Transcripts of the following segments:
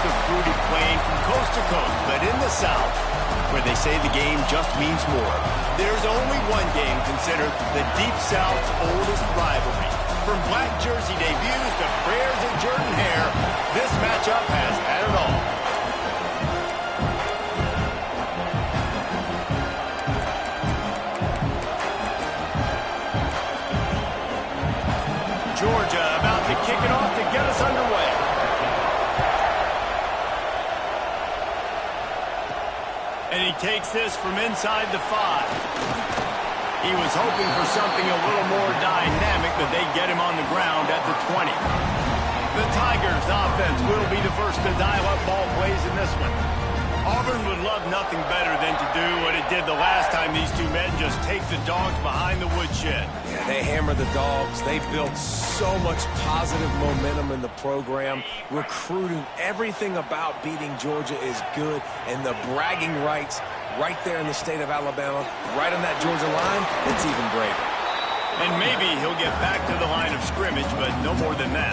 the fruity plain from coast to coast, but in the South, where they say the game just means more, there's only one game considered the Deep South's oldest rivalry. From black jersey debuts to prayers and Jordan hair, this matchup has had it all. Georgia about to kick it off to get us underway. And he takes this from inside the 5. He was hoping for something a little more dynamic, but they get him on the ground at the 20. The Tigers offense will be the first to dial up ball plays in this one. Auburn would love nothing better than to do what it did the last time these two men, just take the dogs behind the woodshed. Yeah, they hammer the dogs. They built so much positive momentum in the program. Recruiting, everything about beating Georgia is good, and the bragging rights right there in the state of Alabama, right on that Georgia line, it's even greater. And maybe he'll get back to the line of scrimmage, but no more than that.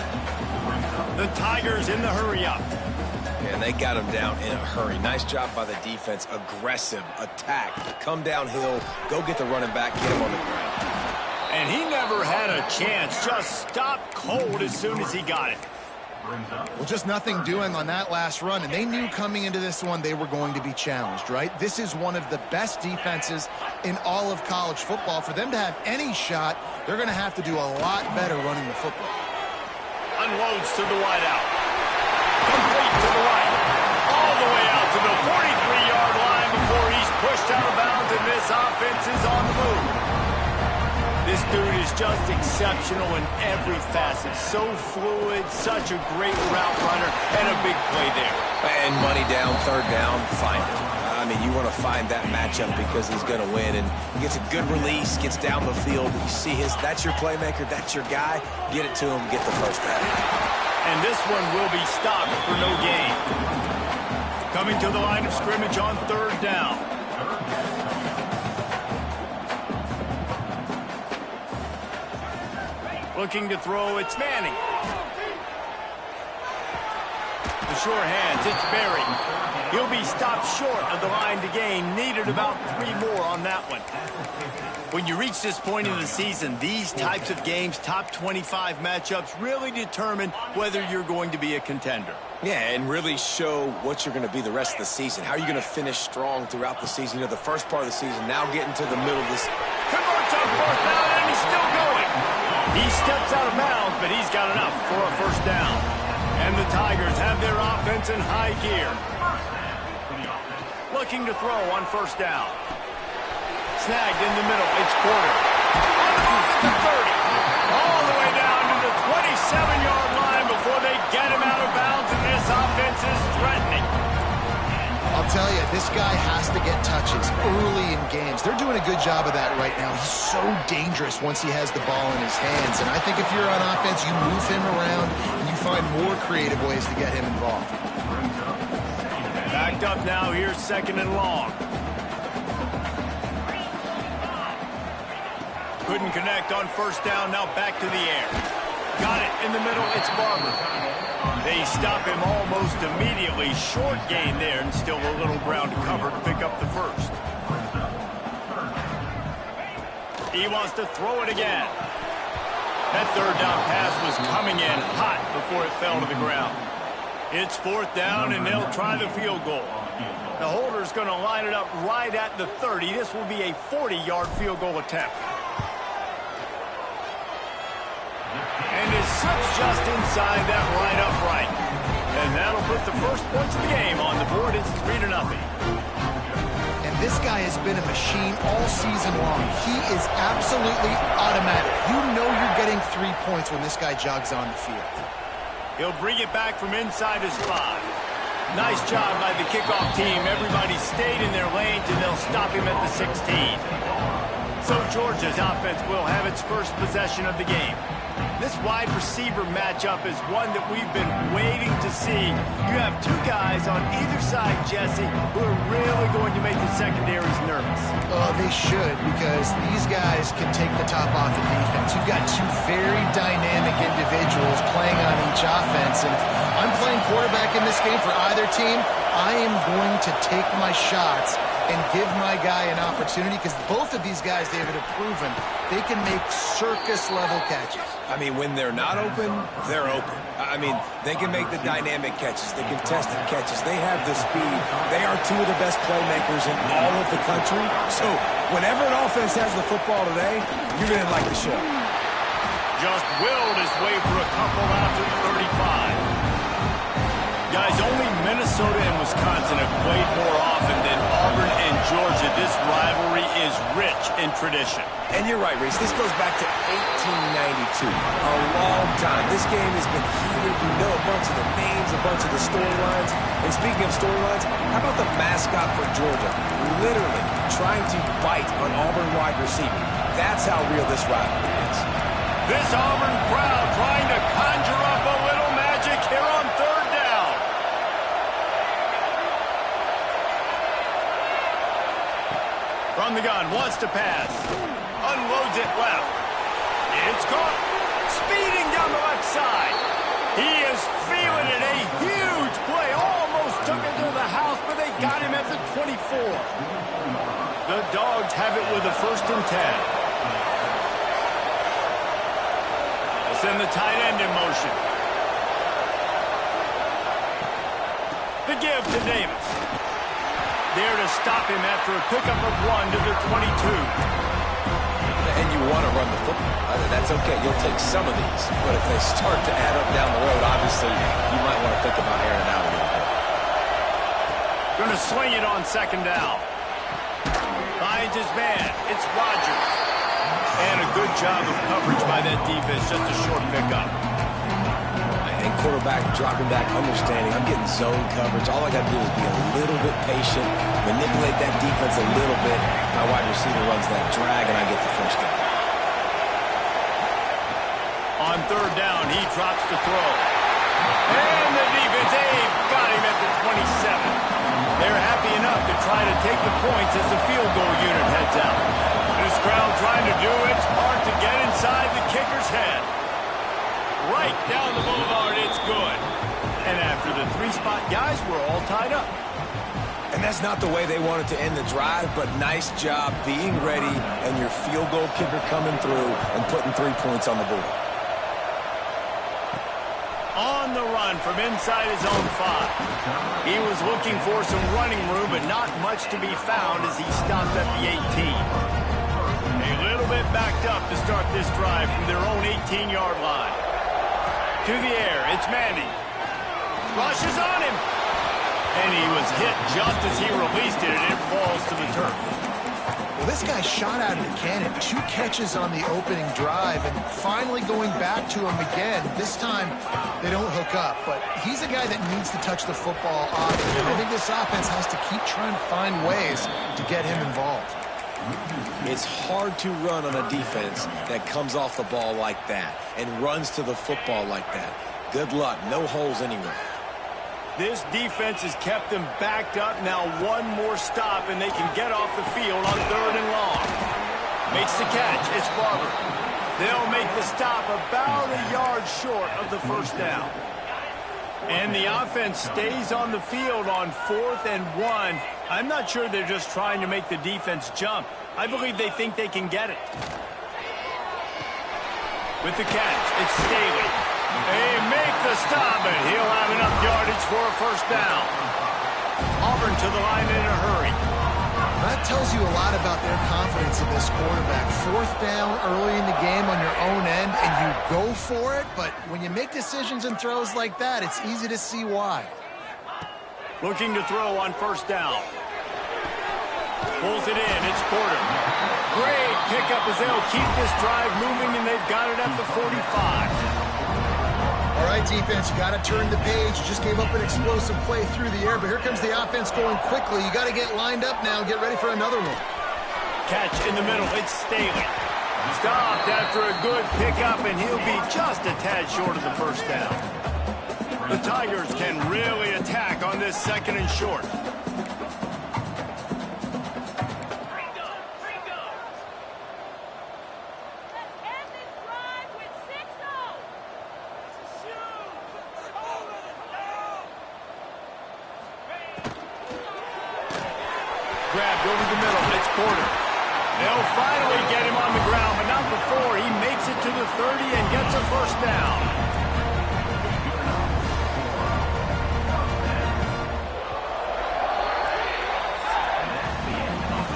The Tigers in the hurry-up. And they got him down in a hurry. Nice job by the defense. Aggressive, attack, come downhill, go get the running back, get him on the ground. And And he never had a chance. Just stopped cold as soon as he got it. Well, just nothing doing on that last run, and they knew coming into this one they were going to be challenged, right? This is one of the best defenses in all of college football. For them to have any shot, they're going to have to do a lot better running the football. Unloads to the wide out. Complete to the right. All the way out to the 43-yard line before he's pushed out of bounds, and this offense is on the move. This dude is just exceptional in every facet. So fluid, such a great route runner, and a big play there. And money down, third down, find it. I mean, you want to find that matchup because he's going to win. And he gets a good release, gets down the field. You see that's your playmaker, that's your guy. Get it to him, get the first down. And this one will be stopped for no gain. Coming to the line of scrimmage on third down. Looking to throw, it's Manning. The sure hands, it's Berry. He'll be stopped short of the line to gain. Needed about 3 more on that one. When you reach this point in the season, these types of games, top 25 matchups, really determine whether you're going to be a contender. Yeah, and really show what you're going to be the rest of the season. How are you going to finish strong throughout the season? You know, the first part of the season, now getting to the middle of this. Converts on fourth down, and he's still going. He steps out of bounds, but he's got enough for a first down. And the Tigers have their offense in high gear. Looking to throw on first down. Snagged in the middle. It's Porter. On the move at the 30. All the way down to the 27-yard line before they get him out of bounds, and this offense is threatening. I'll tell you, this guy has to get touches early in games. They're doing a good job of that right now. He's so dangerous once he has the ball in his hands. And I think if you're on offense, you move him around and you find more creative ways to get him involved. Backed up now. Here's second and long. Couldn't connect on first down. Now back to the air. Got it in the middle. It's Barber. They stop him almost immediately. Short gain there, and still a little ground to cover to pick up the first. He wants to throw it again. That third down pass was coming in hot before it fell to the ground. It's fourth down, and they'll try the field goal. The holder's going to line it up right at the 30. This will be a 40-yard field goal attempt. And is such just inside that right upright. And that'll put the first points of the game on the board. It's 3-0. And this guy has been a machine all season long. He is absolutely automatic. You know you're getting 3 points when this guy jogs on the field. He'll bring it back from inside his 5. Nice job by the kickoff team. Everybody stayed in their lanes, and they'll stop him at the 16. So Georgia's offense will have its first possession of the game. This wide receiver matchup is one that we've been waiting to see. You have 2 guys on either side, Jesse, who are really going to make the secondaries nervous. Oh, they should, because these guys can take the top off the defense. You've got 2 very dynamic individuals playing on each offense, and if I'm playing quarterback in this game for either team, I am going to take my shots and give my guy an opportunity, because both of these guys, David, have proven they can make circus-level catches. I mean, when they're not open, they're open. I mean, they can make the dynamic catches, the contested catches. They have the speed. They are 2 of the best playmakers in all of the country. So whenever an offense has the football today, you're going to like the show. Just willed his way for a couple out to the 35. Guys, only Minnesota and Wisconsin have played more often than Auburn and Georgia. This rivalry is rich in tradition. And you're right, Reese. This goes back to 1892. A long time. This game has been heated. You know a bunch of the names, a bunch of the storylines. And speaking of storylines, how about the mascot for Georgia? Literally trying to bite an Auburn wide receiver. That's how real this rivalry is. This Auburn crowd trying to conjure up a little magic here on third down. From the gun, wants to pass. Unloads it left. It's caught. Speeding down the left side. He is feeling it. A huge play. Almost took it to the house, but they got him at the 24. The Dogs have it with a 1st and 10. Send the tight end in motion. The give to Davis. There to stop him after a pickup of 1 to the 22. And you want to run the football. That's okay. You'll take some of these. But if they start to add up down the road, obviously, you might want to think about airing it out a little bit. Going to swing it on second down. Finds his man. It's Rodgers. And a good job of coverage by that defense. Just a short pickup. And quarterback dropping back, understanding I'm getting zone coverage. All I got to do is be a little bit patient, manipulate that defense a little bit. My wide receiver runs that drag, and I get the first down. On third down, he drops the throw. And the defense, got him at the 27. They're happy enough to try to take the points as the field goal unit heads out. This crowd trying to do its part to get inside the kicker's head. Right down the boulevard, it's good. And after the 3-spot guys, we're all tied up. And that's not the way they wanted to end the drive, but nice job being ready and your field goal kicker coming through and putting 3 points on the board. On the run from inside his own 5. He was looking for some running room, but not much to be found as he stopped at the 18. A little bit backed up to start this drive from their own 18-yard line. To the air, it's Manning. Rushes on him. And he was hit just as he released it, and it falls to the turf. Well, this guy shot out of the cannon. 2 catches on the opening drive, and finally going back to him again. This time, they don't hook up, but he's a guy that needs to touch the football often. And I think this offense has to keep trying to find ways to get him involved. It's hard to run on a defense that comes off the ball like that and runs to the football like that. Good luck. No holes anywhere. This defense has kept them backed up. Now one more stop, and they can get off the field on third and long. Makes the catch. It's Barber. They'll make the stop about a yard short of the first down. And the offense stays on the field on 4th and 1. I'm not sure they're just trying to make the defense jump. I believe they think they can get it. With the catch, it's Staley. They make the stop, and he'll have enough yardage for a first down. Auburn to the line in a hurry. That tells you a lot about their confidence in this quarterback. 4th down early in the game on your own end, and you go for it, but when you make decisions and throws like that, it's easy to see why. Looking to throw on first down. Pulls it in. It's Porter. Great pickup as they'll keep this drive moving, and they've got it at the 45. All right, defense, you got to turn the page. You just gave up an explosive play through the air, but here comes the offense going quickly. You got to get lined up now and get ready for another one. Catch in the middle. It's Staley. Stopped after a good pickup, and he'll be just a tad short of the first down. The Tigers can really attack on this 2nd and short. Grabbed over the middle. It's Porter. They'll finally get him on the ground, but not before he makes it to the 30 and gets a first down.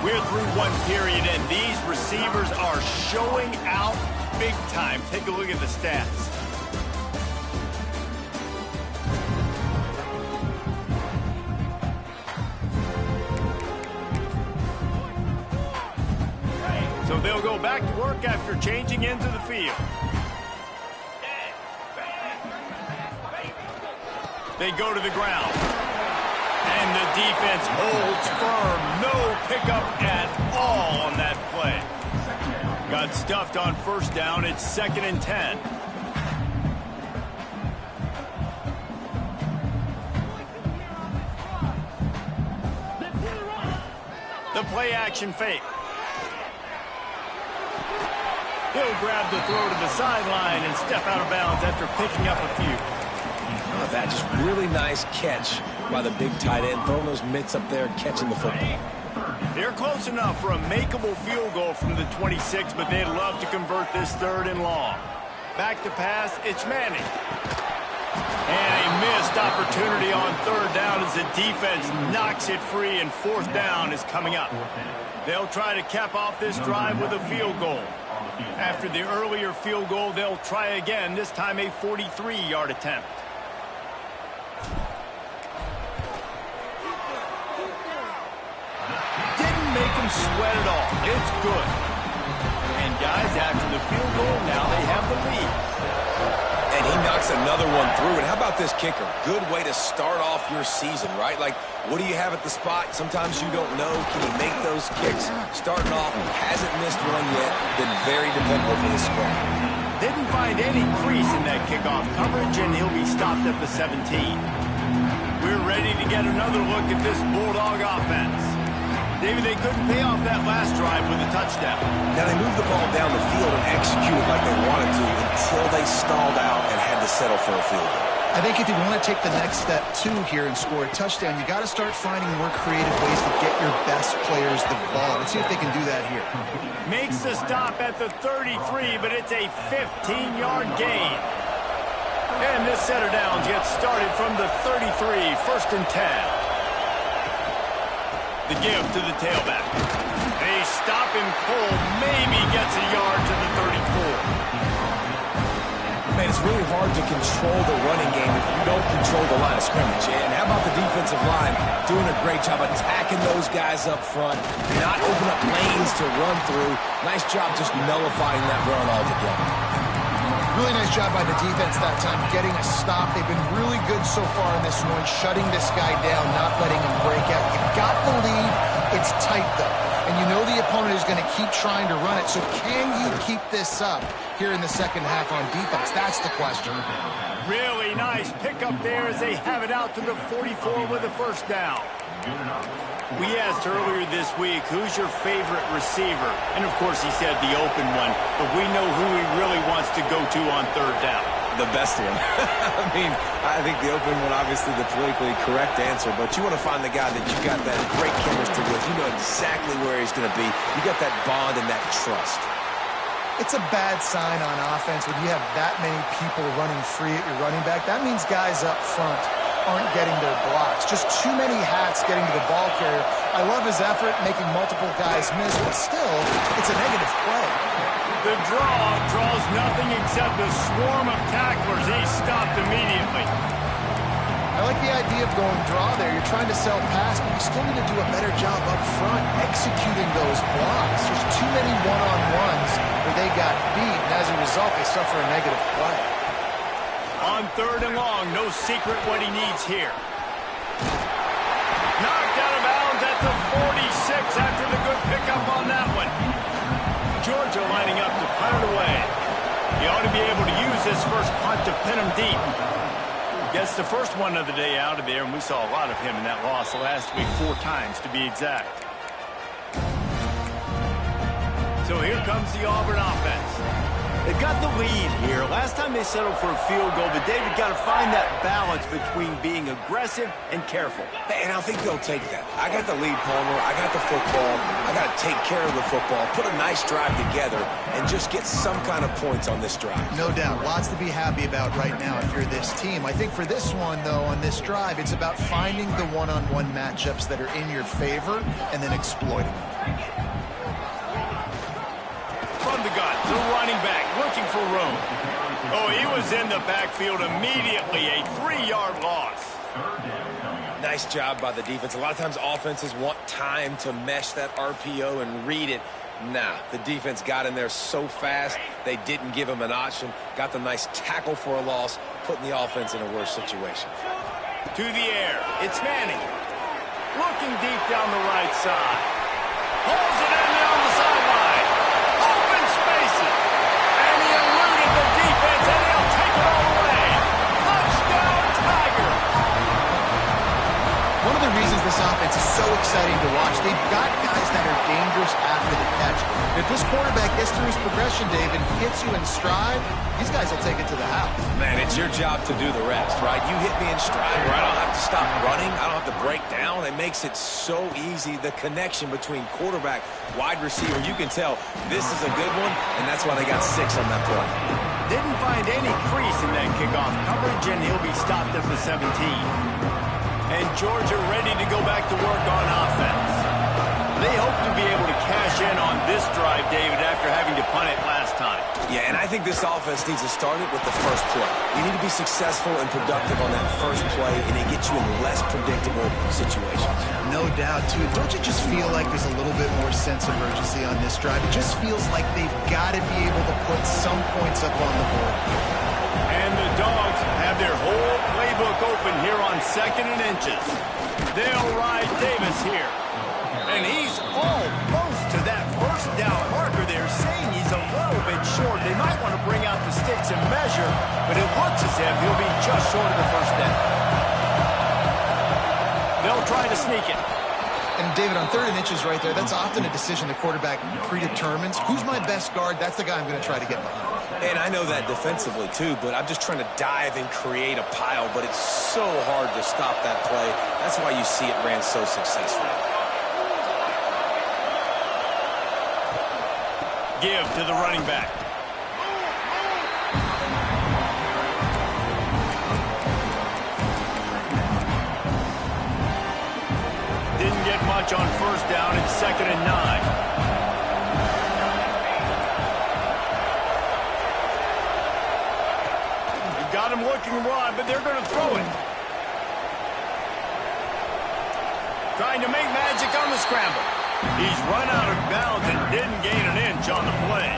We're through one period, and these receivers are showing out big time. Take a look at the stats. So they'll go back to work after changing into the field. They go to the ground. And the defense holds firm. No pickup at all on that play. Got stuffed on first down. It's 2nd and 10. The play action fake. He'll grab the throw to the sideline and step out of bounds after picking up a few. Oh, that just really nice catch by the big tight end, throwing those mitts up there and catching the football. They're close enough for a makeable field goal from the 26, but they'd love to convert this 3rd and long. Back to pass, it's Manning. And a missed opportunity on third down as the defense knocks it free, and fourth down is coming up. They'll try to cap off this drive with a field goal. After the earlier field goal, they'll try again, this time a 43-yard attempt. Didn't make him sweat at all. It's good. And guys, after the field goal, now they have the lead. And he knocks another one through. And how about this kicker? Good way to start off your season, right? Like, what do you have at the spot? Sometimes you don't know. Can he make those kicks? Starting off, hasn't missed one yet. Been very dependable for the squad. Didn't find any crease in that kickoff coverage, and he'll be stopped at the 17. We're ready to get another look at this Bulldog offense. David, they couldn't pay off that last drive with a touchdown. Now, they moved the ball down the field and executed like they wanted to until they stalled out and had to settle for a field goal. I think if you want to take the next step, too, here and score a touchdown, you got to start finding more creative ways to get your best players the ball. Let's see if they can do that here. Makes the stop at the 33, but it's a 15-yard gain. And this set of downs gets started from the 33, 1st and 10. The give to the tailback. They stop him cold, maybe gets a yard to the 34. Man, it's really hard to control the running game if you don't control the line of scrimmage. And how about the defensive line doing a great job attacking those guys up front, not open up lanes to run through. Nice job just nullifying that run altogether. Really nice job by the defense that time, getting a stop. They've been really good so far in this one, shutting this guy down, not letting him break out. You've got the lead. It's tight, though. And you know the opponent is going to keep trying to run it. So can you keep this up here in the second half on defense? That's the question. Really nice pickup there as they have it out to the 44 with a first down. We asked earlier this week, who's your favorite receiver? And, of course, he said the open one. But we know who he really wants to go to on third down. The best one. I mean, I think the open one, obviously the politically correct answer, but you want to find the guy that you got that great chemistry with. You know exactly where he's going to be. You got that bond and that trust. It's a bad sign on offense when you have that many people running free at your running back. That means guys up front aren't getting their blocks. Just too many hats getting to the ball carrier. I love his effort, making multiple guys miss, but still, it's a negative play. The draws nothing except a swarm of tacklers. He's stopped immediately. I like the idea of going draw there. You're trying to sell pass, but you still need to do a better job up front executing those blocks. There's too many one-on-ones where they got beat, and as a result, they suffer a negative play. On third and long, no secret what he needs here. Knocked out of bounds at the 46 after the good pickup on that one. Georgia lining up to punt it away. He ought to be able to use this first punt to pin him deep. Gets the first one of the day out of there, and we saw a lot of him in that loss last week, 4 times to be exact. So here comes the Auburn offense. They've got the lead here. Last time they settled for a field goal, but David got to find that balance between being aggressive and careful. And I think they'll take that. I got the lead, Palmer. I got the football. I got to take care of the football, put a nice drive together, and just get some kind of points on this drive. No doubt. Lots to be happy about right now if you're this team. I think for this one, though, on this drive, it's about finding the one-on-one matchups that are in your favor and then exploiting them. From the gun, the running back looking for room. Oh, he was in the backfield immediately. A 3-yard loss. Nice job by the defense. A lot of times offenses want time to mesh that RPO and read it. Nah, the defense got in there so fast, they didn't give him an option. Got the nice tackle for a loss, putting the offense in a worse situation. To the air, it's Manning. Looking deep down the right side. Pulls it in there on the sideline. Open spaces. And he eluded the defense, and he'll take it all away. Touchdown, Tiger. One of the reasons this offense is so exciting to watch, they've got guys that are dangerous after the catch. If this quarterback gets through his progression, Dave, and hits you in stride, these guys will take it to the house. Man, it's your job to do the rest, right? You hit me in stride where I don't have to stop running. I don't have to break down. It makes it so easy, the connection between quarterback, wide receiver. You can tell this is a good one, and that's why they got 6 on that play. Didn't find any crease in that kickoff coverage, and he'll be stopped at the 17. And Georgia ready to go back to work on offense. They hope to be able to cash in on this drive, David, after having to punt it last time. Yeah, and I think this offense needs to start it with the first play. You need to be successful and productive on that first play, and it gets you in less predictable situations. No doubt, too. Don't you just feel like there's a little bit more sense of urgency on this drive? It just feels like they've got to be able to put some points up on the board. And the Dogs have their whole playbook open here on 2nd and inches. They'll ride Davis here. And he's almost to that first down marker. They're saying he's a little bit short. They might want to bring out the sticks and measure, but it looks as if he'll be just short of the first down. They'll try to sneak it. And, David, on 3rd and inches right there, that's often a decision the quarterback predetermines. Who's my best guard? That's the guy I'm going to try to get behind. And I know that defensively, too, but I'm just trying to dive and create a pile, but it's so hard to stop that play. That's why you see it ran so successfully. Give to the running back. Didn't get much on first down. It's 2nd and 9. They've got him looking wide, but they're going to throw it. Trying to make magic on the scramble. He's run out of bounds and didn't gain an inch on the play.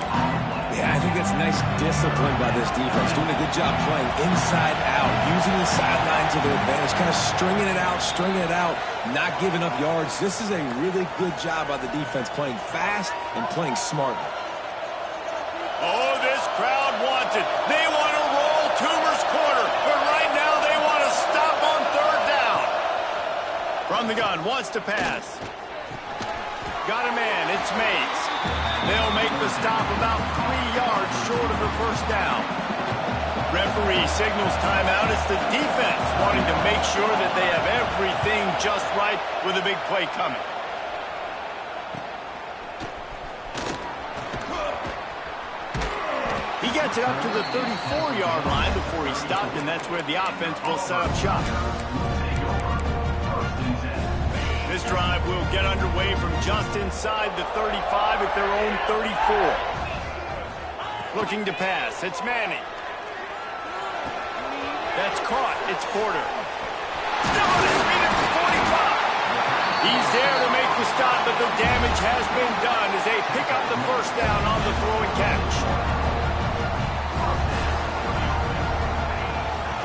Yeah, I think that's nice discipline by this defense. Doing a good job playing inside out, using the sideline to their advantage, kind of stringing it out, not giving up yards. This is a really good job by the defense, playing fast and playing smartly. Oh, this crowd wants it. They want to roll Toomer's corner, but right now they want to stop on 3rd down. From the gun, wants to pass. Got a man, it's Mays. They'll make the stop about 3 yards short of the first down. Referee signals timeout. It's the defense wanting to make sure that they have everything just right with a big play coming. He gets it up to the 34-yard line before he stopped, and that's where the offense will set up shop. This drive will get underway from just inside the 35 at their own 34. Looking to pass. It's Manning. That's caught. It's Porter. Still on his feet at the 45. He's there to make the stop, but the damage has been done as they pick up the first down on the throw and catch.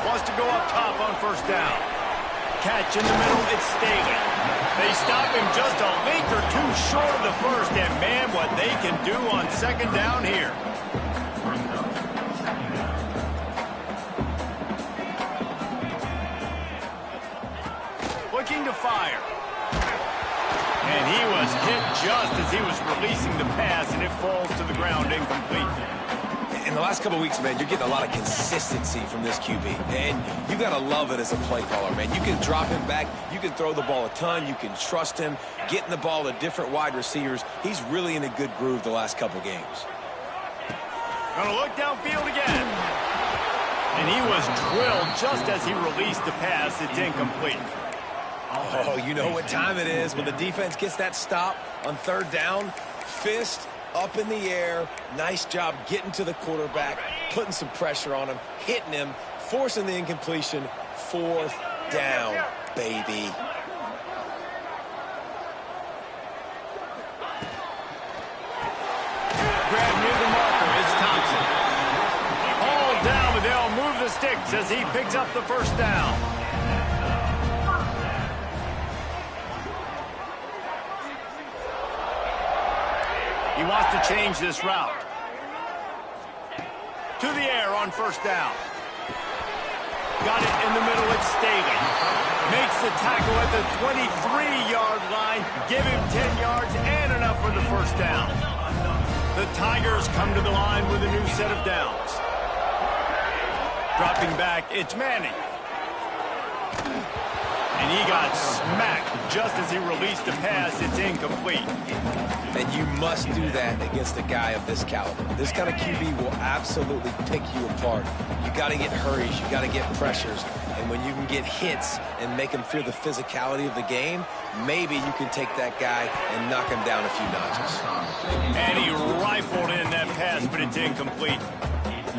Wants to go up top on first down. Catch in the middle, it's Staley. They stop him just a link or two short of the first, and man, what they can do on 2nd down here. Looking to fire. And he was hit just as he was releasing the pass, and it falls to the ground incomplete. In the last couple of weeks, man, you're getting a lot of consistency from this QB. And you got to love it as a play caller, man. You can drop him back. You can throw the ball a ton. You can trust him, getting the ball to different wide receivers. He's really in a good groove the last couple games. Gonna look downfield again. And he was drilled just as he released the pass. It's incomplete. Oh, you know what time it is when the defense gets that stop on 3rd down. Fist up in the air. Nice job getting to the quarterback, putting some pressure on him, hitting him, forcing the incompletion. 4th down, baby. Grab near the marker. It's Thompson. All down, but they'll move the sticks as he picks up the first down. He wants to change this route. To the air on first down. Got it in the middle, it's Staley. Makes the tackle at the 23-yard line. Give him 10 yards and enough for the first down. The Tigers come to the line with a new set of downs. Dropping back, it's Manning. And he got smacked just as he released the pass. It's incomplete. And you must do that against a guy of this caliber. This kind of QB will absolutely pick you apart. You got to get hurries. You got to get pressures. And when you can get hits and make him feel the physicality of the game, maybe you can take that guy and knock him down a few notches. And he rifled in that pass, but it's incomplete.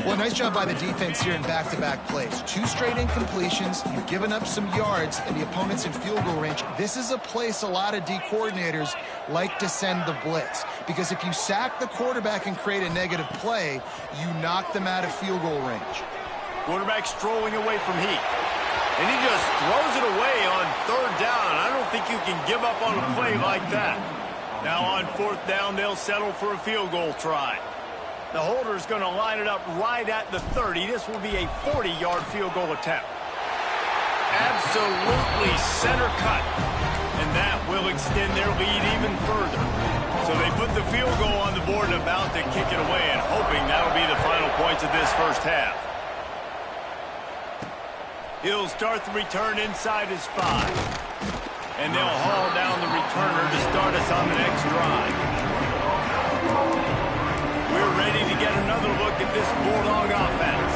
Well, nice job by the defense here in back-to-back plays. 2 straight incompletions, you've given up some yards, and the opponent's in field goal range. This is a place a lot of D coordinators like to send the blitz, because if you sack the quarterback and create a negative play, you knock them out of field goal range. Quarterback strolling away from heat. And he just throws it away on 3rd down. I don't think you can give up on a play like that. Now on 4th down, they'll settle for a field goal try. The holder's going to line it up right at the 30. This will be a 40-yard field goal attempt. Absolutely center cut. And that will extend their lead even further. So they put the field goal on the board and about to kick it away, and hoping that'll be the final points of this first half. He'll start the return inside his 5. And they'll haul down the returner to start us on the next drive. We're ready to get another look at this Bulldog offense.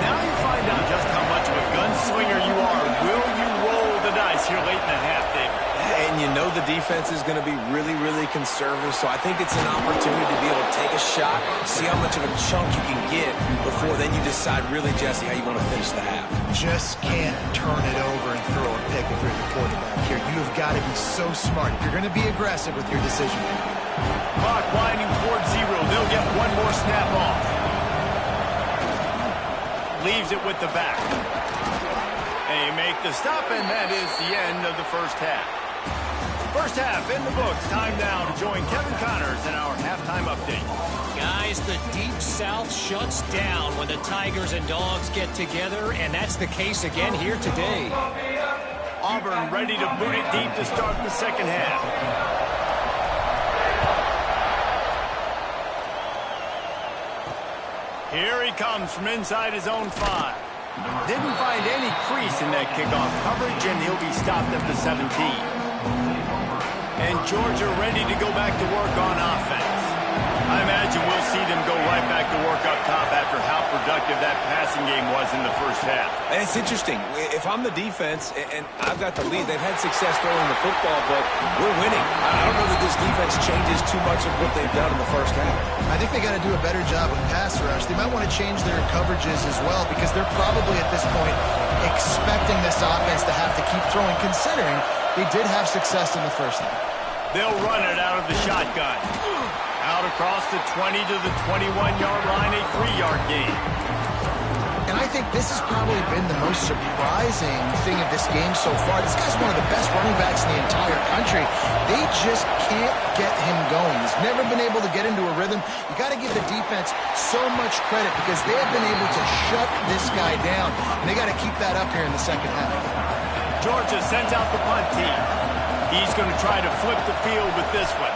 Now you find out just how much of a gunslinger you are. Will you roll the dice here late in the half, David? And you know the defense is going to be really, really conservative, so I think it's an opportunity to be able to take a shot, see how much of a chunk you can get before then you decide really, Jesse, how you want to finish the half. Just can't turn it over and throw a pick if you're the quarterback here. You have got to be so smart. You're going to be aggressive with your decision. Clock winding towards 0. They'll get one more snap off. Leaves it with the back. They make the stop, and that is the end of the first half. First half in the books. Time now to join Kevin Connors in our halftime update. Guys, the Deep South shuts down when the Tigers and Dogs get together, and that's the case again here today. Auburn ready to boot it deep to start the second half. Here he comes from inside his own 5. Didn't find any crease in that kickoff coverage, and he'll be stopped at the 17. And Georgia ready to go back to work on offense. I imagine we'll see them go right back to work up top after how productive that passing game was in the first half. And it's interesting. If I'm the defense and I've got the lead, they've had success throwing the football, but we're winning. I don't know that this defense changes too much of what they've done in the first half. I think they got to do a better job with pass rush. They might want to change their coverages as well, because they're probably at this point expecting this offense to have to keep throwing, considering they did have success in the first half. They'll run it out of the shotgun. Out across the 20 to the 21-yard line, a 3-yard gain. And I think this has probably been the most surprising thing of this game so far. This guy's one of the best running backs in the entire country. They just can't get him going. He's never been able to get into a rhythm. You got to give the defense so much credit, because they have been able to shut this guy down. And they got to keep that up here in the second half. Georgia sends out the punt team. He's going to try to flip the field with this one.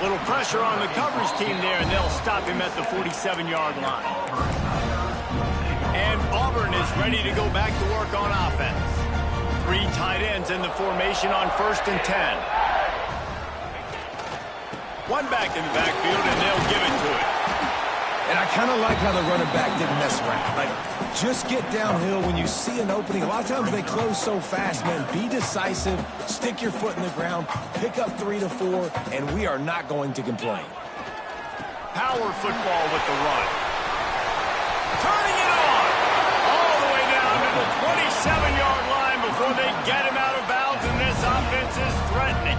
Little pressure on the coverage team there, and they'll stop him at the 47-yard line. And Auburn is ready to go back to work on offense. 3 tight ends in the formation on 1st and 10. One back in the backfield, and they'll give it to him. And I kind of like how the running back didn't mess around. Like, just get downhill when you see an opening. A lot of times they close so fast, man. Be decisive, stick your foot in the ground, pick up 3 to 4, and we are not going to complain. Power football with the run. Turning it on. All the way down to the 27-yard line before they get him out of bounds, and this offense is threatening.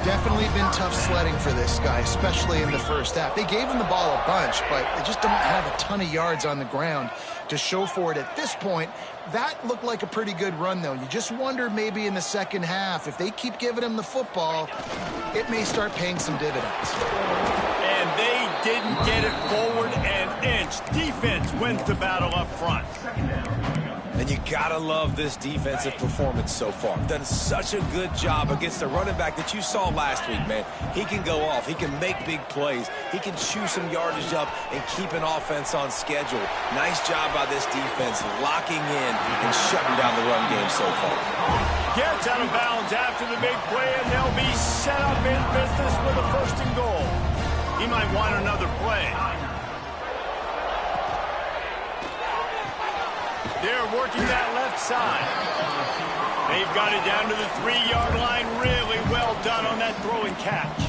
Definitely been tough sledding for this guy, especially in the first half. They gave him the ball a bunch, but they just don't have a ton of yards on the ground to show for it at this point. That looked like a pretty good run, though. You just wonder maybe in the second half, if they keep giving him the football, it may start paying some dividends. And they didn't get it forward an inch. Defense wins the battle up front. And you gotta love this defensive performance so far. Done such a good job against the running back that you saw last week, man. He can go off. He can make big plays. He can chew some yardage up and keep an offense on schedule. Nice job by this defense locking in and shutting down the run game so far. Gets out of bounds after the big play, and they'll be set up in business with a 1st and goal. He might want another play. They're working that left side. They've got it down to the 3-yard line. Really well done on that throw and catch.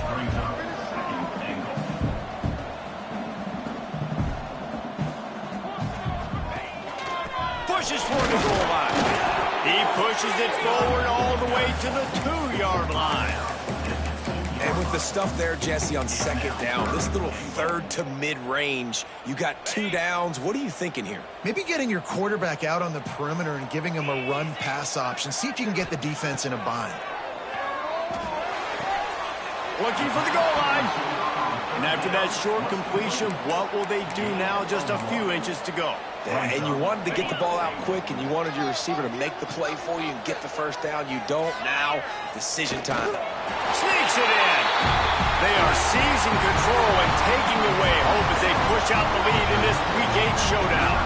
Pushes for the goal line. He pushes it forward all the way to the 2-yard line. And with the stuff there, Jesse, on 2nd down, this little 3rd to mid-range, you got 2 downs. What are you thinking here? Maybe getting your quarterback out on the perimeter and giving him a run-pass option. See if you can get the defense in a bind. Looking for the goal line. And after that short completion, what will they do now? Just a few inches to go. Yeah, and you wanted to get the ball out quick, and you wanted your receiver to make the play for you and get the 1st down. You don't now. Decision time. Sneaks it in. They are seizing control and taking away hope as they push out the lead in this Week 8 showdown.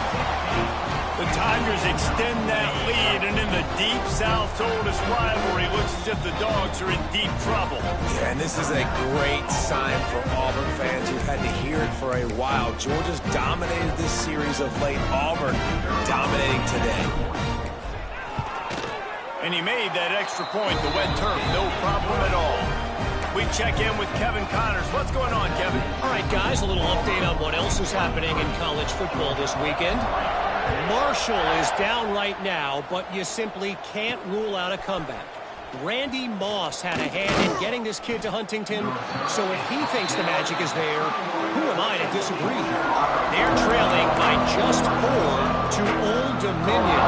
The Tigers extend that lead, and in the Deep South's oldest rivalry, it looks as if the Dogs are in deep trouble. Yeah, and this is a great sign for Auburn fans who've had to hear it for a while. Georgia's dominated this series of late. Auburn dominating today. And he made that extra point, the wet turf, no problem at all. We check in with Kevin Connors. What's going on, Kevin? All right, guys, a little update on what else is happening in college football this weekend. Marshall is down right now, but you simply can't rule out a comeback. Randy Moss had a hand in getting this kid to Huntington, so if he thinks the magic is there, who am I to disagree? They're trailing by just 4 to Old Dominion.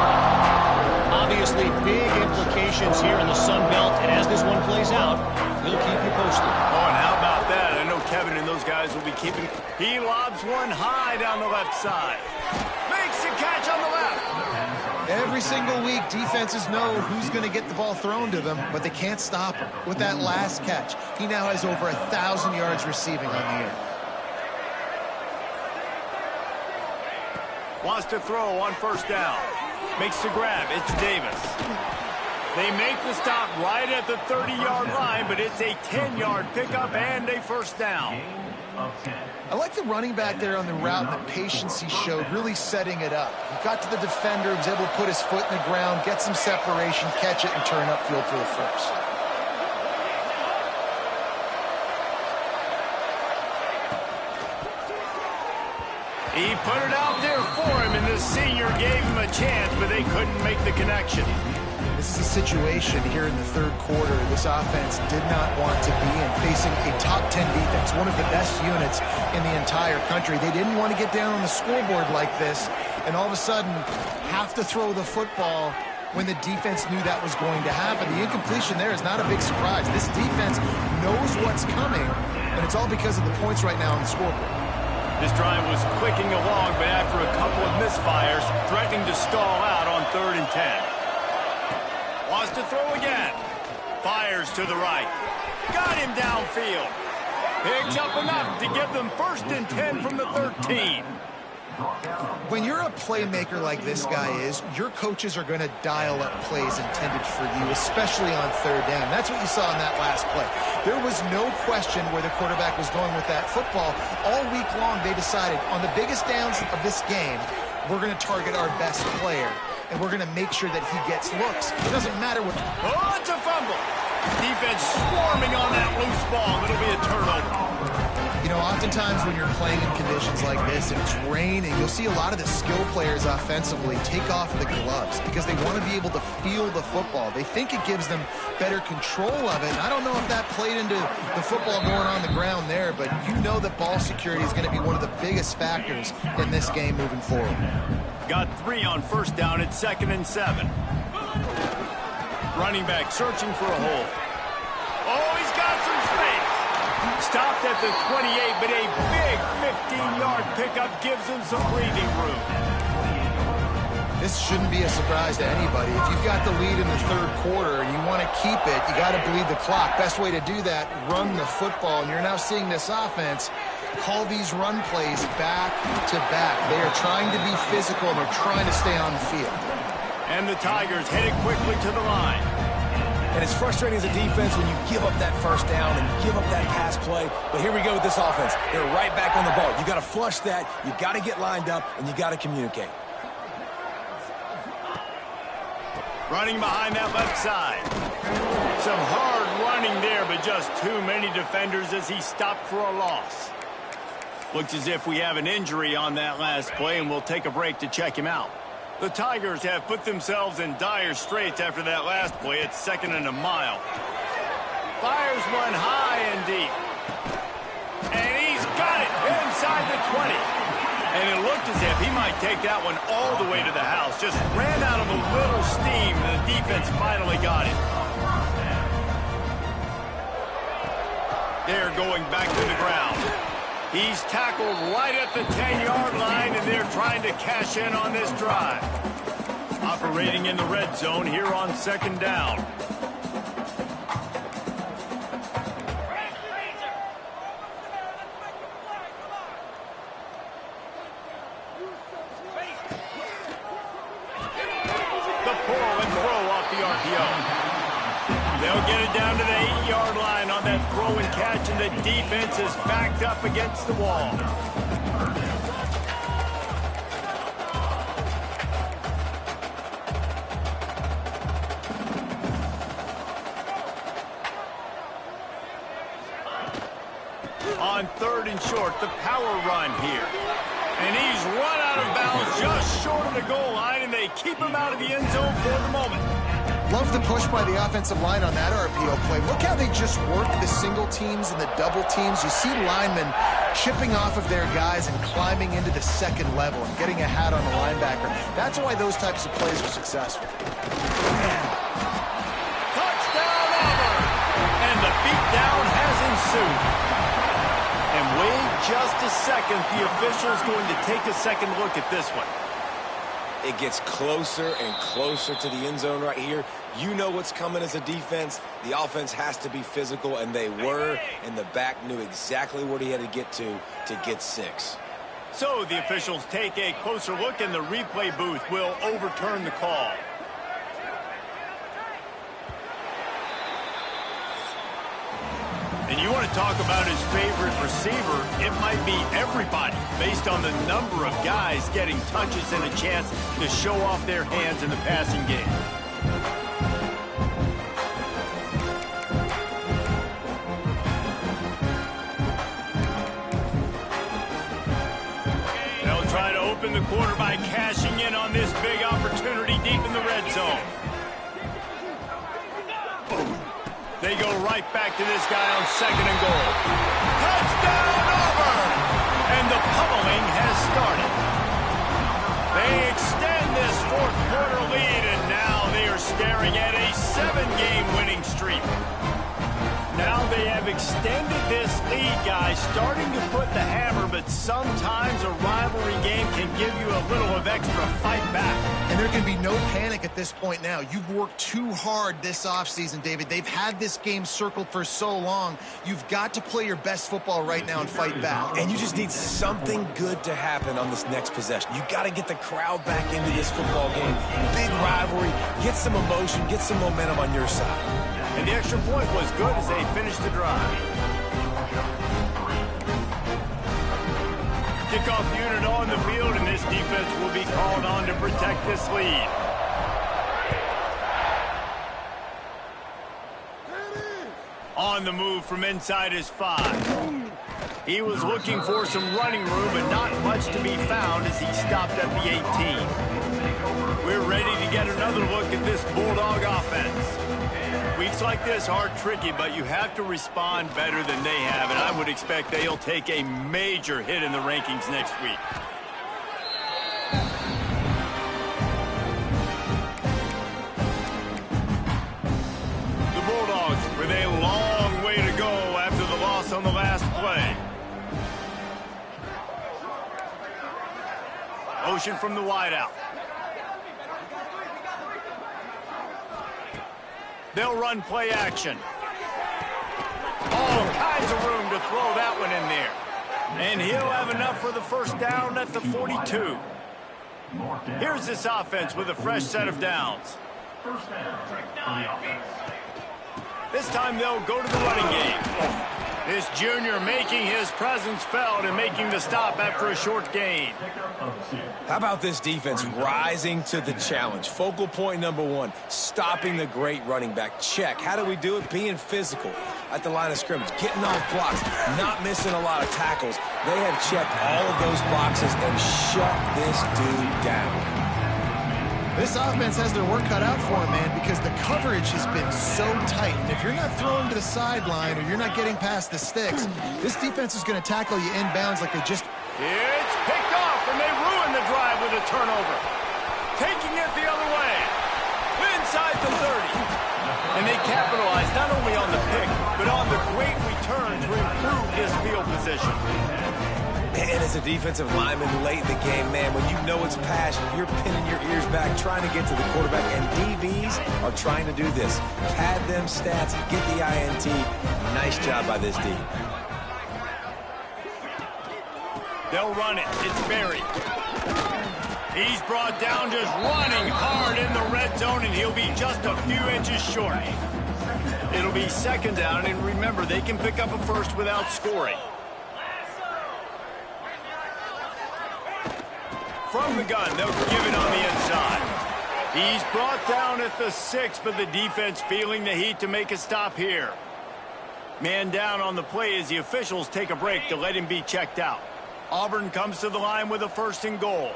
Obviously, big implications here in the Sun Belt, and as this one plays out, we'll keep you posted. Oh, and how about that? I know Kevin and those guys will be keeping. He lobs one high down the left side. Makes a catch on the left. Every single week, defenses know who's going to get the ball thrown to them, but they can't stop him. With that last catch, he now has over 1,000 yards receiving on the year. Wants to throw on 1st down. Makes the grab. It's Davis. They make the stop right at the 30-yard line, but it's a 10-yard pickup and a 1st down. I like the running back there on the route and the patience he showed, really setting it up. He got to the defender, was able to put his foot in the ground, get some separation, catch it, and turn upfield for the 1st. He put it out there for him, and the senior gave him a chance, but they couldn't make the connection. This is a situation here in the 3rd quarter this offense did not want to be in, facing a top 10 defense, one of the best units in the entire country. They didn't want to get down on the scoreboard like this, and all of a sudden have to throw the football when the defense knew that was going to happen. The incompletion there is not a big surprise. This defense knows what's coming, and it's all because of the points right now on the scoreboard. This drive was clicking along, but after a couple of misfires, threatening to stall out on 3rd and 10. Wants to throw again. Fires to the right. Got him downfield. Picks up enough to give them 1st and 10 from the 13. When you're a playmaker like this guy is, your coaches are going to dial up plays intended for you, especially on 3rd down. That's what you saw in that last play. There was no question where the quarterback was going with that football. All week long, they decided on the biggest downs of this game, we're going to target our best player, and we're going to make sure that he gets looks. It doesn't matter what... Oh, it's a fumble. Defense swarming on that loose ball. It'll be a turnover. You know, oftentimes when you're playing in conditions like this and it's raining, you'll see a lot of the skill players offensively take off the gloves because they want to be able to feel the football. They think it gives them better control of it. And I don't know if that played into the football going on the ground there, but you know that ball security is going to be one of the biggest factors in this game moving forward. Got 3 on 1st down at 2nd and 7. Running back searching for a hole. Oh, he's got some space. Stopped at the 28, but a big 15-yard pickup gives him some breathing room. This shouldn't be a surprise to anybody. If you've got the lead in the third quarter and you want to keep it, you got to bleed the clock. Best way to do that, run the football. And you're now seeing this offense call these run plays back to back. They are trying to be physical, and they're trying to stay on the field. And the Tigers headed quickly to the line. And it's frustrating as a defense when you give up that first down and give up that pass play. But here we go with this offense. They're right back on the ball. You got to flush that. You got to get lined up, and you got to communicate. Running behind that left side. Some hard running there, but just too many defenders as he stopped for a loss. Looks as if we have an injury on that last play, and we'll take a break to check him out. The Tigers have put themselves in dire straits after that last play. It's 2nd and a mile. Fires one high and deep. And he's got it inside the 20. And it looked as if he might take that one all the way to the house. Just ran out of a little steam, and the defense finally got it. They're going back to the ground. He's tackled right at the 10-yard line, and they're trying to cash in on this drive. Operating in the red zone here on 2nd down. The pull and throw off the RPO. They'll get it down to the 8-yard line on that throw and catch, and the defense is backed up against the wall. On 3rd and short, the power run here. And he's run out of bounds just short of the goal line, and they keep him out of the end zone for the moment. Love the push by the offensive line on that RPO play. Look how they just work the single teams and the double teams. You see linemen chipping off of their guys and climbing into the 2nd level and getting a hat on the linebacker. That's why those types of plays are successful. Touchdown, Auburn! And the beatdown has ensued. And wait just a second. The official's going to take a second look at this one. It gets closer and closer to the end zone right here. You know what's coming as a defense. The offense has to be physical, and they were, and the back knew exactly where he had to get 6. So the officials take a closer look, and the replay booth will overturn the call. And you want to talk about his favorite receiver, it might be everybody, based on the number of guys getting touches and a chance to show off their hands in the passing game. They'll try to open the quarter by cashing in on this big opportunity deep in the red zone. They go right back to this guy on 2nd and goal. Touchdown, Auburn! And the pummeling has started. They extend this 4th quarter lead, and now they are staring at a 7-game winning streak. Now they have extended this lead, guys, starting to put the hammer, but sometimes a rivalry game can give you a little of extra fight back. And there can be no panic at this point now. You've worked too hard this offseason, David. They've had this game circled for so long. You've got to play your best football right now and fight back. And you just need something good to happen on this next possession. You got to get the crowd back into this football game. Big rivalry. Get some emotion. Get some momentum on your side. And the extra point was good as they finished the drive. Kickoff unit on the field, and this defense will be called on to protect this lead. On the move from inside his 5. He was looking for some running room, but not much to be found as he stopped at the 18. We're ready to get another look at this Bulldog offense. Weeks like this are tricky, but you have to respond better than they have, and I would expect they'll take a major hit in the rankings next week. The Bulldogs with a long way to go after the loss on the last play. Motion from the wideout. They'll run play action. All kinds of room to throw that one in there. And he'll have enough for the first down at the 42. Here's this offense with a fresh set of downs. This time they'll go to the running game. This junior making his presence felt and making the stop after a short gain. How about this defense rising to the challenge? Focal point number one, stopping the great running back. Check. How do we do it? Being physical at the line of scrimmage, getting off blocks, not missing a lot of tackles. They have checked all of those boxes and shut this dude down. This offense has their work cut out for them, man, because the coverage has been so tight. And if you're not throwing to the sideline or you're not getting past the sticks, this defense is going to tackle you inbounds like they just... It's picked off, and they ruin the drive with a turnover. Taking it the other way. Inside the 30. And they capitalize not only on the pick, but on the great return to improve this field position. And as a defensive lineman late in the game, man, when you know it's passion, you're pinning your ears back, trying to get to the quarterback, and DBs are trying to do this. Pad them stats, get the INT. Nice job by this D. They'll run it. It's Berry. He's brought down just running hard in the red zone, and he'll be just a few inches short. It'll be second down, and remember, they can pick up a first without scoring. From the gun, they'll give it on the inside. He's brought down at the 6, but the defense feeling the heat to make a stop here. Man down on the play as the officials take a break to let him be checked out. Auburn comes to the line with a 1st and goal.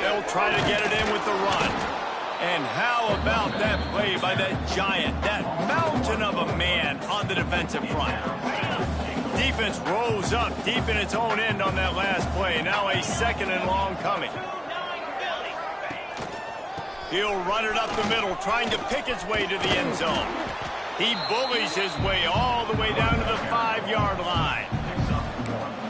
They'll try to get it in with the run. And how about that play by that giant, that mountain of a man on the defensive front? Defense rose up deep in its own end on that last play. Now a 2nd and long coming. He'll run it up the middle, trying to pick his way to the end zone. He bullies his way all the way down to the 5-yard line.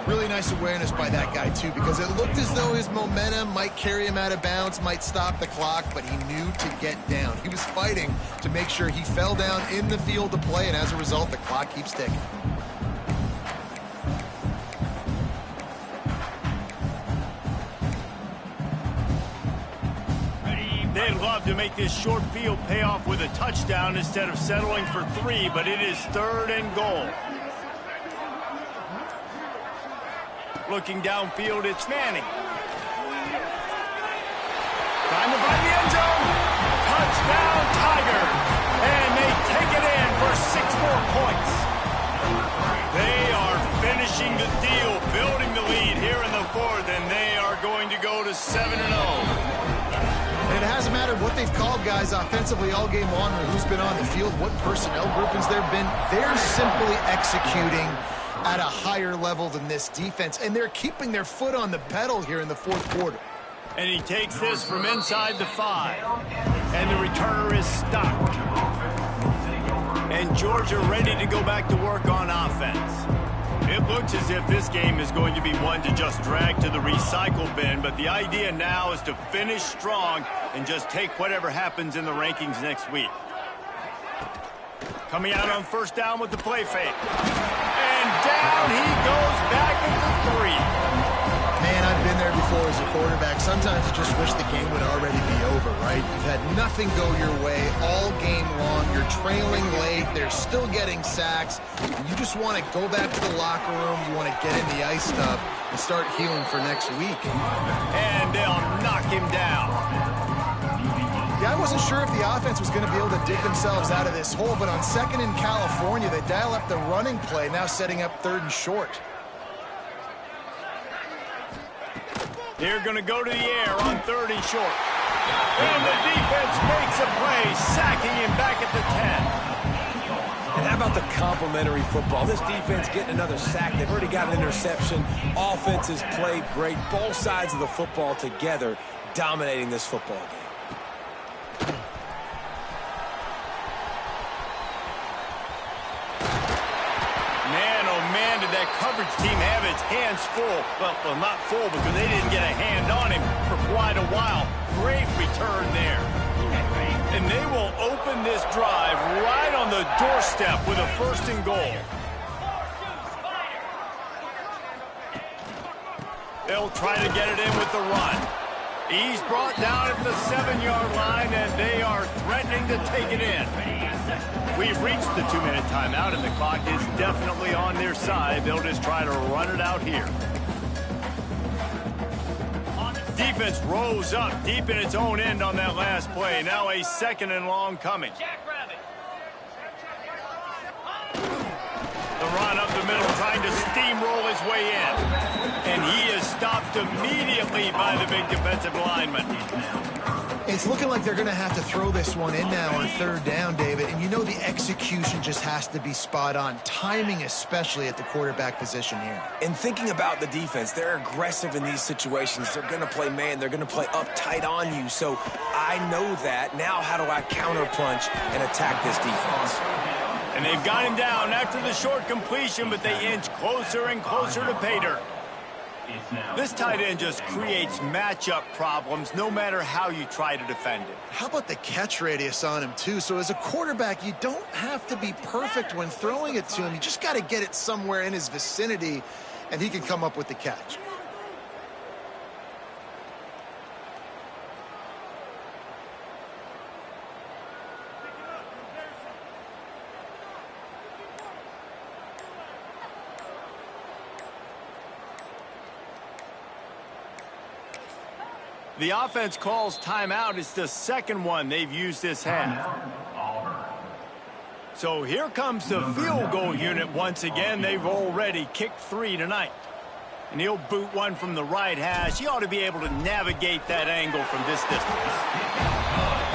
Really nice awareness by that guy, too, because it looked as though his momentum might carry him out of bounds, might stop the clock, but he knew to get down. He was fighting to make sure he fell down in the field to play, and as a result, the clock keeps ticking. They'd love to make this short field pay off with a touchdown instead of settling for 3, but it is 3rd and goal. Looking downfield, it's Manning. Trying to find the end zone. Touchdown, Tigers. And they take it in for 6 more points. They are finishing the deal, building the lead here in the 4th, and they are going to go to 7-0. And it hasn't mattered what they've called guys offensively all game long or who's been on the field, what personnel groupings there have been. They're simply executing at a higher level than this defense, and they're keeping their foot on the pedal here in the 4th quarter. And he takes this from inside the 5, and the returner is stopped. And Georgia ready to go back to work on offense. It looks as if this game is going to be one to just drag to the recycle bin, but the idea now is to finish strong and just take whatever happens in the rankings next week. Coming out on 1st down with the play fake. And down he goes back at the 3. Man, I've been there before as a quarterback. Sometimes you just wish the game would already be over, right? You've had nothing go your way all game long. You're trailing late. They're still getting sacks. You just want to go back to the locker room. You want to get in the ice tub and start healing for next week. And they'll knock him down. Yeah, I wasn't sure if the offense was going to be able to dig themselves out of this hole, but on 2nd in California, they dial up the running play, now setting up 3rd and short. They're going to go to the air on 3rd and short. And the defense makes a play, sacking him back at the 10. And how about the complementary football? This defense getting another sack. They've already got an interception. Offense has played great. Both sides of the football together dominating this football game. coverage team have its hands full. Well, not full because they didn't get a hand on him for quite a while. Great return there. And they will open this drive right on the doorstep with a 1st and goal. They'll try to get it in with the run. He's brought down at the 7-yard line, and they are threatening to take it in. We've reached the 2-minute timeout, and the clock is definitely on their side. They'll just try to run it out here. Defense rose up deep in its own end on that last play. Now a 2nd and long coming. The run up the middle, trying to steamroll his way in. And he is stopped immediately by the big defensive lineman. It's looking like they're going to have to throw this one in now on 3rd down, David. And you know the execution just has to be spot on. Timing especially at the quarterback position here. And thinking about the defense, they're aggressive in these situations. They're going to play man. They're going to play up tight on you. So I know that. Now how do I counterpunch and attack this defense? And they've got him down after the short completion, but they inch closer and closer to pay dirt. This tight end just creates matchup problems no matter how you try to defend it. How about the catch radius on him, too? So as a quarterback, you don't have to be perfect when throwing it to him. You just got to get it somewhere in his vicinity, and he can come up with the catch. The offense calls timeout. It's the 2nd one they've used this half. So here comes the field goal unit once again. They've already kicked 3 tonight. And he'll boot one from the right hash. He ought to be able to navigate that angle from this distance.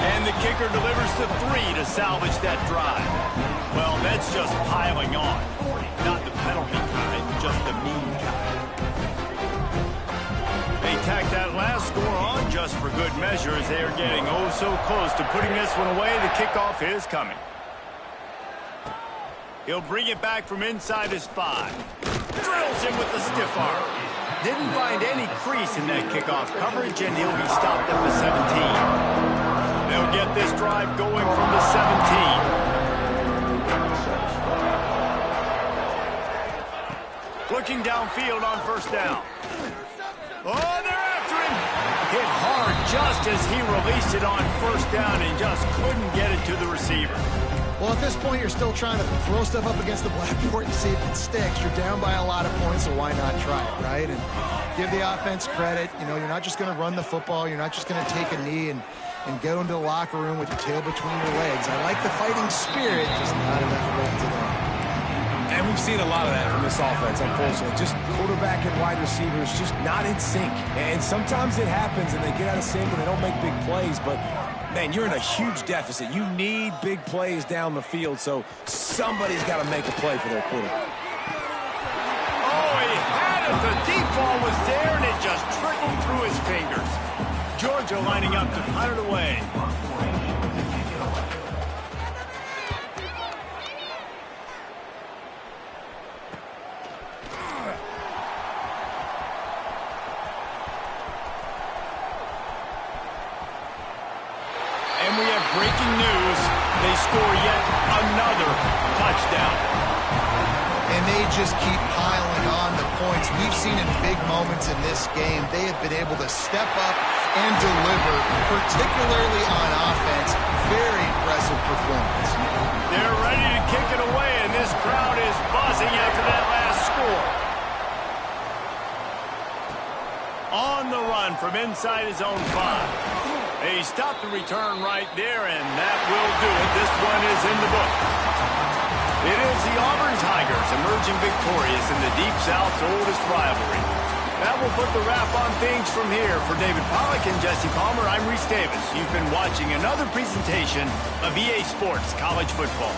And the kicker delivers the 3 to salvage that drive. Well, that's just piling on. Not the penalty kind, just the mean kind. They tack that last score on just for good measure as they are getting oh so close to putting this one away. The kickoff is coming. He'll bring it back from inside his 5. Drills him with the stiff arm. Didn't find any crease in that kickoff coverage, and he'll be stopped at the 17. They'll get this drive going from the 17. Looking downfield on 1st down. Oh, they're after him. Hit hard just as he released it on 1st down and just couldn't get it to the receiver. Well, at this point, you're still trying to throw stuff up against the blackboard and see if it sticks. You're down by a lot of points, so why not try it, right? And give the offense credit. You know, you're not just going to run the football. You're not just going to take a knee and go into the locker room with your tail between your legs. I like the fighting spirit, just not enough left today. And we've seen a lot of that from this offense, unfortunately. Just quarterback and wide receivers just not in sync. And sometimes it happens and they get out of sync and they don't make big plays. But, man, you're in a huge deficit. You need big plays down the field, so somebody's got to make a play for their quarterback. Oh, he had it. The deep ball was there and it just trickled through his fingers. Georgia lining up to punt it away. Breaking news, they score yet another touchdown. And they just keep piling on the points. We've seen in big moments in this game, they have been able to step up and deliver, particularly on offense. Very impressive performance. They're ready to kick it away, and this crowd is buzzing after that last score. On the run from inside his own 5. They stopped the return right there, and that will do it. This one is in the book. It is the Auburn Tigers emerging victorious in the Deep South's oldest rivalry. That will put the wrap on things from here. For David Pollack and Jesse Palmer, I'm Reese Davis. You've been watching another presentation of EA Sports College Football.